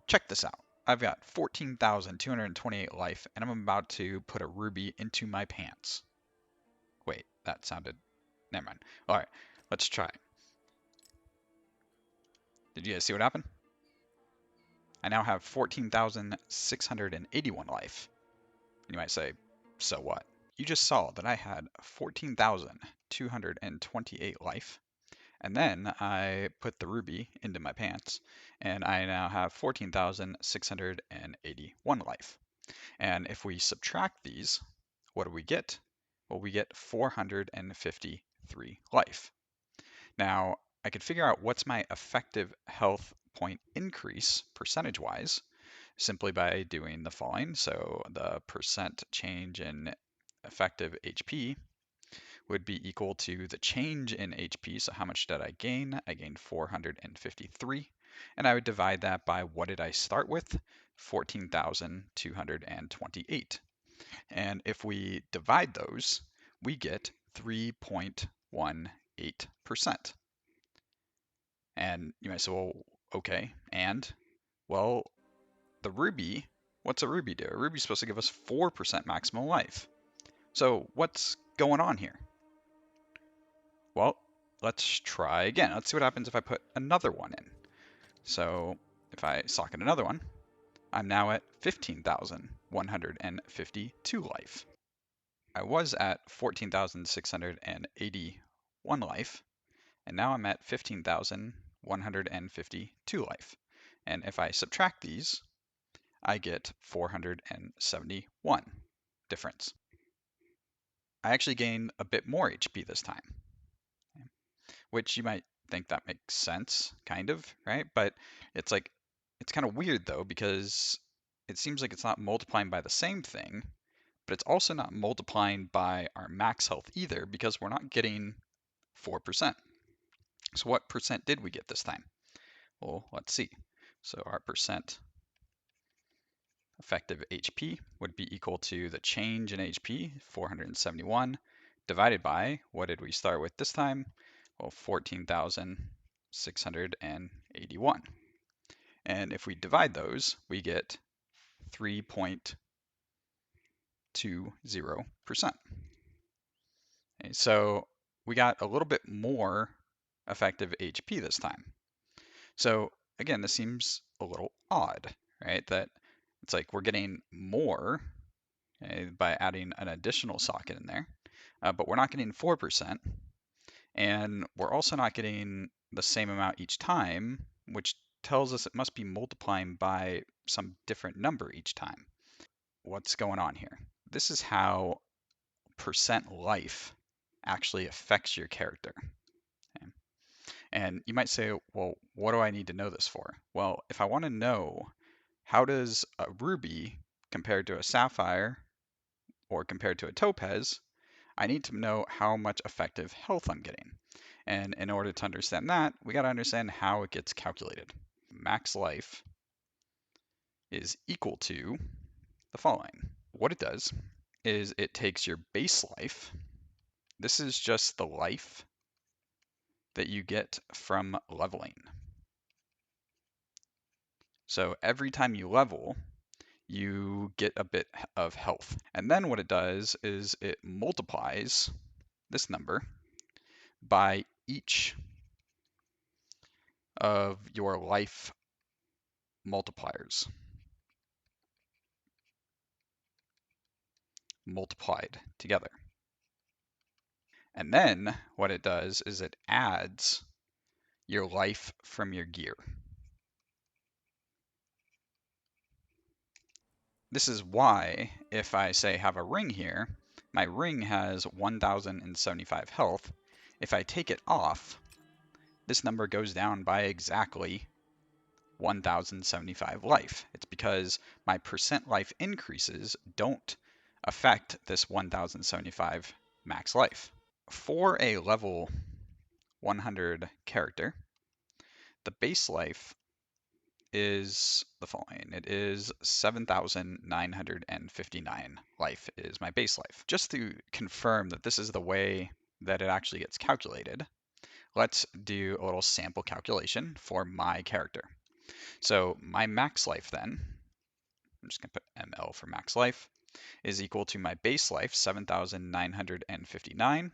Check this out. I've got 14,228 life, and I'm about to put a ruby into my pants. Wait, that sounded... Never mind. Alright, let's try. Did you guys see what happened? I now have 14,681 life. And you might say, so what? You just saw that I had 14,228 life, and then I put the ruby into my pants, and I now have 14,681 life. And if we subtract these, what do we get? Well, we get 453 life. Now, I could figure out what's my effective health point increase percentage-wise simply by doing the following. So the percent change in effective HP would be equal to the change in HP. So how much did I gain? I gained 453. And I would divide that by what did I start with? 14,228. And if we divide those, we get 3.18%. And you might say, well, okay, and? Well, the ruby, what's a ruby do? A ruby's supposed to give us 4% maximum life. So what's going on here? Well, let's try again. Let's see what happens if I put another one in. So if I socket another one, I'm now at 15,152 life. I was at 14,681 life, and now I'm at 15,152 life. And if I subtract these, I get 471 difference. I actually gain a bit more HP this time, which you might think that makes sense, kind of, right? But it's like, it's kind of weird though, because it seems like it's not multiplying by the same thing, but it's also not multiplying by our max health either, because we're not getting 4%. So what percent did we get this time? Well, let's see. So our percent effective HP would be equal to the change in HP, 471, divided by, what did we start with this time? Well, 14,681. And if we divide those, we get 3.20%. Okay, so we got a little bit more effective HP this time. So again, this seems a little odd, right? That it's like we're getting more, okay, by adding an additional socket in there, but we're not getting 4%, and we're also not getting the same amount each time, which tells us it must be multiplying by some different number each time. What's going on here? This is how percent life actually affects your character. Okay? And you might say, well, what do I need to know this for? Well, if I want to know how does a ruby compared to a sapphire or compared to a topaz, I need to know how much effective health I'm getting. And in order to understand that, we got to understand how it gets calculated. Max life is equal to the following. What it does is it takes your base life. This is just the life that you get from leveling. So every time you level, you get a bit of health. And then what it does is it multiplies this number by each of your life multipliers multiplied together. And then what it does is it adds your life from your gear. This is why if I say have a ring here, my ring has 1,075 health. If I take it off, this number goes down by exactly 1,075 life. It's because my percent life increases don't affect this 1,075 max life. For a level 100 character, the base life is the following. It is 7,959 life is my base life. Just to confirm that this is the way that it actually gets calculated, let's do a little sample calculation for my character. So my max life then, I'm just going to put ML for max life, is equal to my base life, 7,959.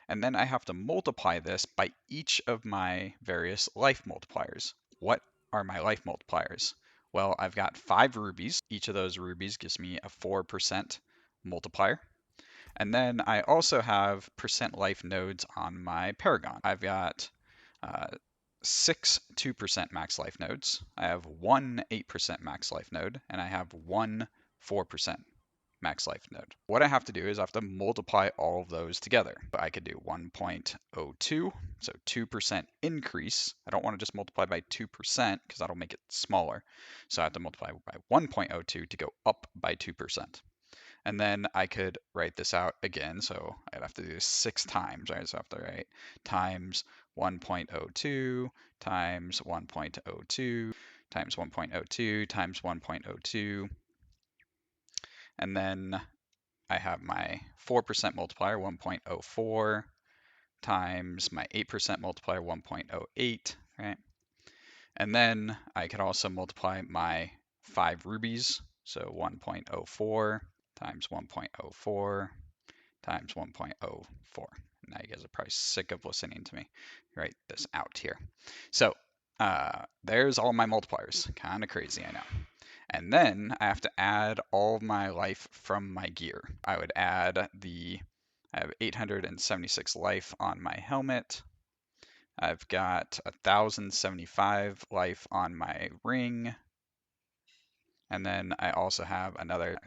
And then I have to multiply this by each of my various life multipliers. What are my life multipliers? Well, I've got 5 rubies. Each of those rubies gives me a 4% multiplier. And then I also have percent life nodes on my paragon. I've got 6 2% max life nodes. I have one 8% max life node, and I have one 4% max life node. What I have to do is I have to multiply all of those together. I could do 1.02, so 2% increase. I don't want to just multiply by 2% because that'll make it smaller. So I have to multiply by 1.02 to go up by 2%. And then I could write this out again. So I'd have to do this 6 times, right? So I have to write times 1.02 times 1.02 times 1.02 times 1.02. And then I have my 4% multiplier, 1.04 times my 8% multiplier, 1.08, right? And then I could also multiply my 5 rubies, so 1.04 times 1.04 times 1.04. Now you guys are probably sick of listening to me write this out here. So there's all my multipliers. Kind of crazy, I know. And then I have to add all of my life from my gear. I would add I have 876 life on my helmet. I've got 1,075 life on my ring. And then I also have another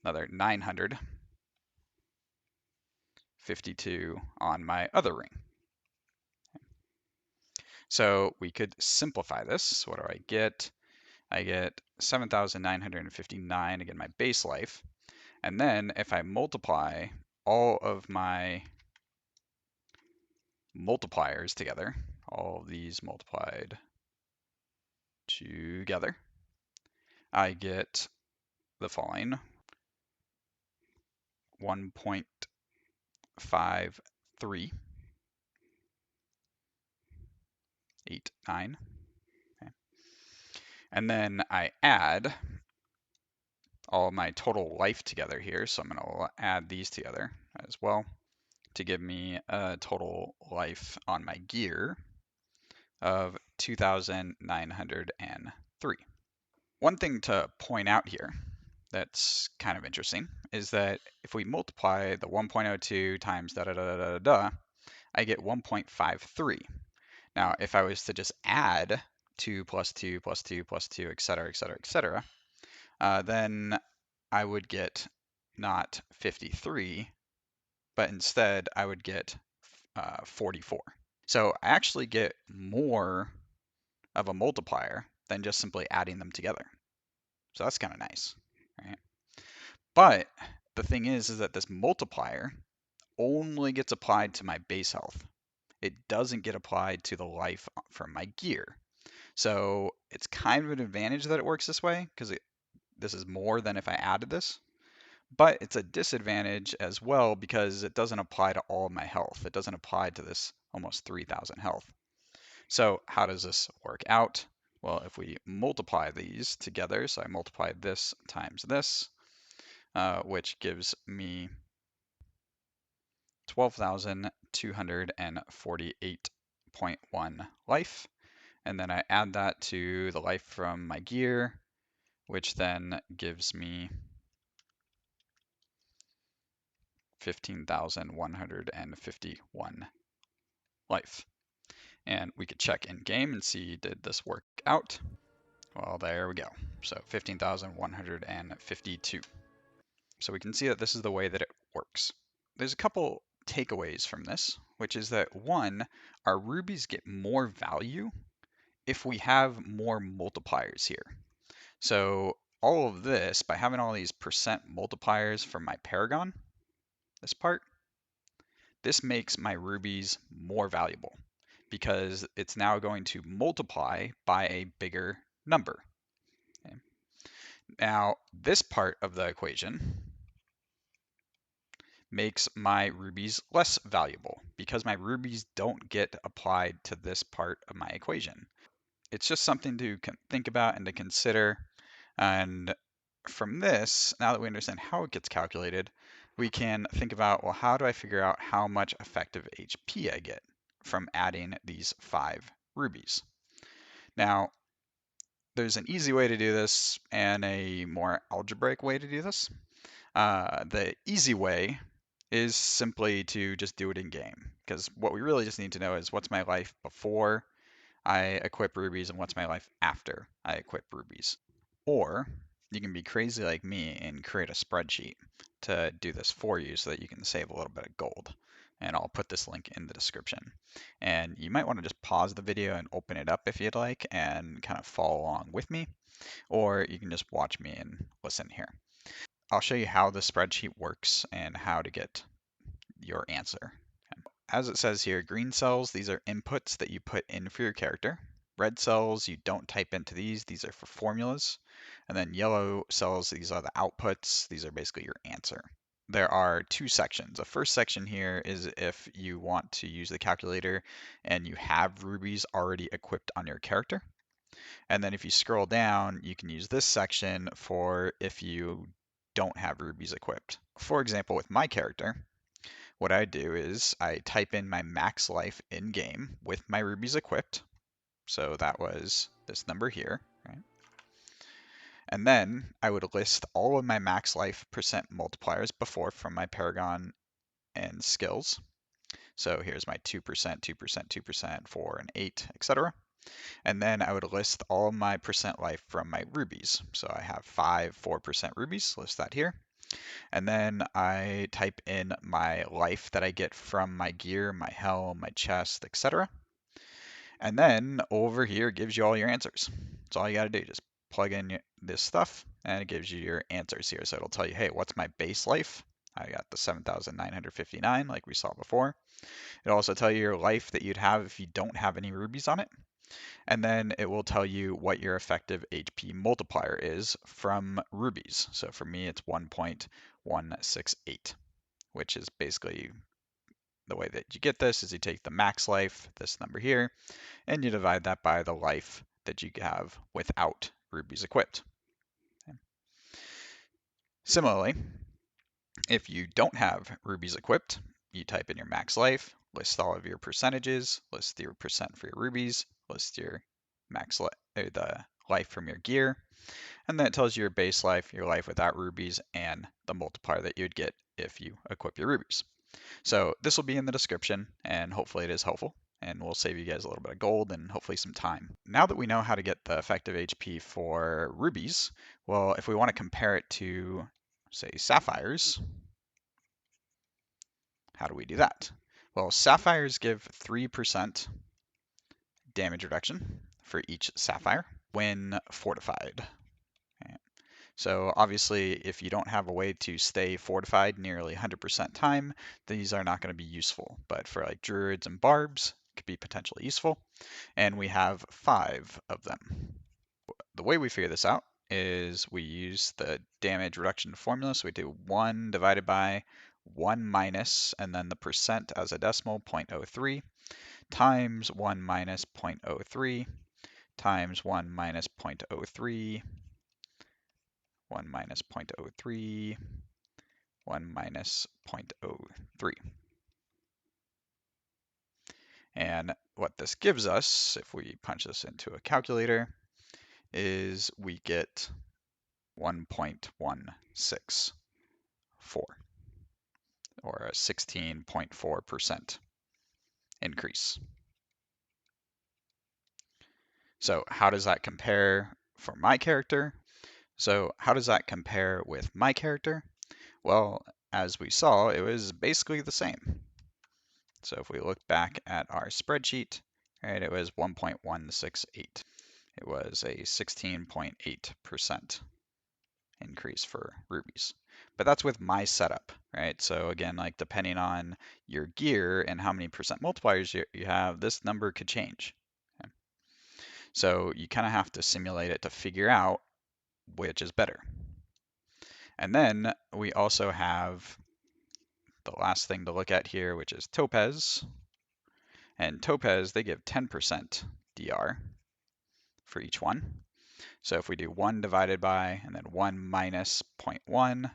952 on my other ring. So we could simplify this. What do I get? I get 7,959, again, my base life. And then if I multiply all of my multipliers together, all of these multiplied together, I get the following: 1.5389. Okay. And then I add all my total life together here. So I'm going to add these together as well to give me a total life on my gear of 2,903. One thing to point out here that's kind of interesting is that if we multiply the 1.02 times da da da da da da, I get 1.53. Now, if I was to just add 2 plus 2 plus 2 plus 2, et cetera, et cetera, et cetera, then I would get not 53, but instead I would get 44. So I actually get more of a multiplier than just simply adding them together. So that's kind of nice, right? But the thing is that this multiplier only gets applied to my base health. It doesn't get applied to the life from my gear. So it's kind of an advantage that it works this way because this is more than if I added this. But it's a disadvantage as well because it doesn't apply to all of my health. It doesn't apply to this almost 3,000 health. So how does this work out? Well, if we multiply these together, so I multiply this times this, which gives me 12,248.1 life. And then I add that to the life from my gear, which then gives me 15,151 life. And we could check in game and see, did this work out? Well, there we go. So 15,152. So we can see that this is the way that it works. There's a couple takeaways from this, which is that one, our rubies get more value if we have more multipliers here. So all of this, by having all these percent multipliers from my paragon, this part, this makes my rubies more valuable because it's now going to multiply by a bigger number. Okay. Now, this part of the equation makes my rubies less valuable because my rubies don't get applied to this part of my equation. it's just something to think about and to consider. And from this, now that we understand how it gets calculated, we can think about, well, how do I figure out how much effective HP I get from adding these 5 rubies? Now, there's an easy way to do this and a more algebraic way to do this. The easy way is simply to just do it in game, because what we really just need to know is what's my life before I equip rubies and what's my life after I equip rubies. Or you can be crazy like me and create a spreadsheet to do this for you so that you can save a little bit of gold. And I'll put this link in the description. And you might want to just pause the video and open it up if you'd like and kind of follow along with me, or you can just watch me and listen here. I'll show you how the spreadsheet works and how to get your answer. As it says here, green cells, these are inputs that you put in for your character. Red cells, you don't type into these are for formulas. And then yellow cells, these are the outputs, these are basically your answer. There are 2 sections. The first section here is if you want to use the calculator and you have rubies already equipped on your character. And then if you scroll down, you can use this section for if you don't have rubies equipped. For example, with my character, what I do is I type in my max life in game with my rubies equipped. So that was this number here, right? And then I would list all of my max life percent multipliers before from my Paragon and skills. So here's my 2%, 2%, 2%, 4, and 8, etc. And then I would list all my percent life from my rubies. So I have 5, 4% rubies, list that here. And then I type in my life that I get from my gear, my helm, my chest, etc. And then over here it gives you all your answers. That's all you got to do. Just plug in this stuff and it gives you your answers here. So it'll tell you, hey, what's my base life? I got the 7,959 like we saw before. It'll also tell you your life that you'd have if you don't have any rubies on it. And then it will tell you what your effective HP multiplier is from rubies. So for me, it's 1.168, which is basically the way that you get this is you take the max life, this number here, and you divide that by the life that you have without rubies equipped. Okay. Similarly, if you don't have rubies equipped, you type in your max life, list all of your percentages, list your percent for your rubies, list your the life from your gear, and then it tells you your base life, your life without rubies, and the multiplier that you'd get if you equip your rubies. So this will be in the description, and hopefully it is helpful, and we'll save you guys a little bit of gold and hopefully some time. Now that we know how to get the effective HP for rubies, well, if we want to compare it to, say, sapphires, how do we do that? Well, sapphires give 3% damage reduction for each sapphire when fortified. Okay. So obviously, if you don't have a way to stay fortified nearly 100% time, these are not going to be useful. But for like druids and barbs, it could be potentially useful. And we have 5 of them. The way we figure this out is we use the damage reduction formula. So we do 1 divided by 1 minus, and then the percent as a decimal, 0.03, times 1 minus 0.03, times 1 minus 0.03, 1 minus 0.03, 1 minus 0.03. And what this gives us, if we punch this into a calculator, is we get 1.164, or a 16.4% increase. So how does that compare for my character? So how does that compare with my character? Well, as we saw, it was basically the same. So if we look back at our spreadsheet, right, it was 1.168. It was a 16.8% increase for rubies. But that's with my setup, right? So again, like depending on your gear and how many percent multipliers you have, this number could change. Okay? So you kind of have to simulate it to figure out which is better. And then we also have the last thing to look at here, which is Topaz. And Topaz, they give 10% DR. for each one. So if we do 1 divided by, and then 1 minus 0.1,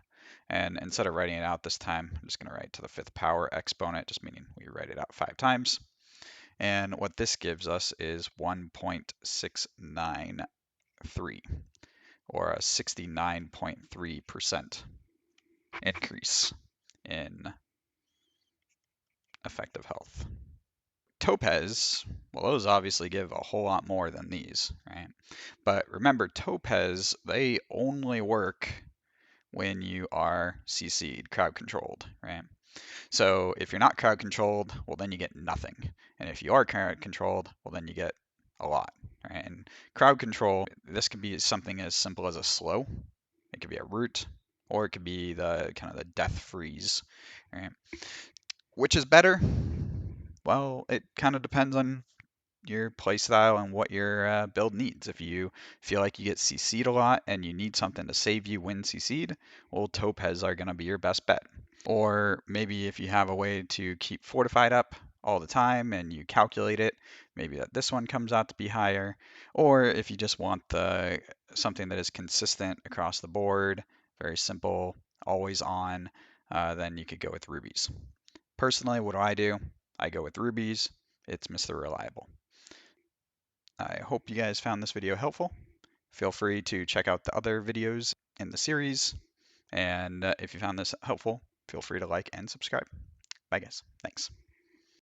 and instead of writing it out this time, I'm just going to write to the 5th power exponent, just meaning we write it out 5 times. And what this gives us is 1.693, or a 69.3% increase in effective health. Topaz, well, those obviously give a whole lot more than these, right? But remember, Topaz, they only work when you are CC'd, crowd controlled, right? So if you're not crowd controlled, well, then you get nothing. And if you are crowd controlled, well, then you get a lot, right? And crowd control, this could be something as simple as a slow. It could be a root, or it could be the kind of the death freeze, right? Which is better? Well, it kind of depends on your playstyle and what your build needs. If you feel like you get CC'd a lot and you need something to save you when CC'd, well, Topaz are going to be your best bet. Or maybe if you have a way to keep fortified up all the time and you calculate it, maybe that this one comes out to be higher. Or if you just want something that is consistent across the board, very simple, always on, then you could go with Rubies. Personally, what do? I go with Rubies. It's Mr. Reliable. I hope you guys found this video helpful. Feel free to check out the other videos in the series. And if you found this helpful, feel free to like and subscribe. Bye, guys. Thanks.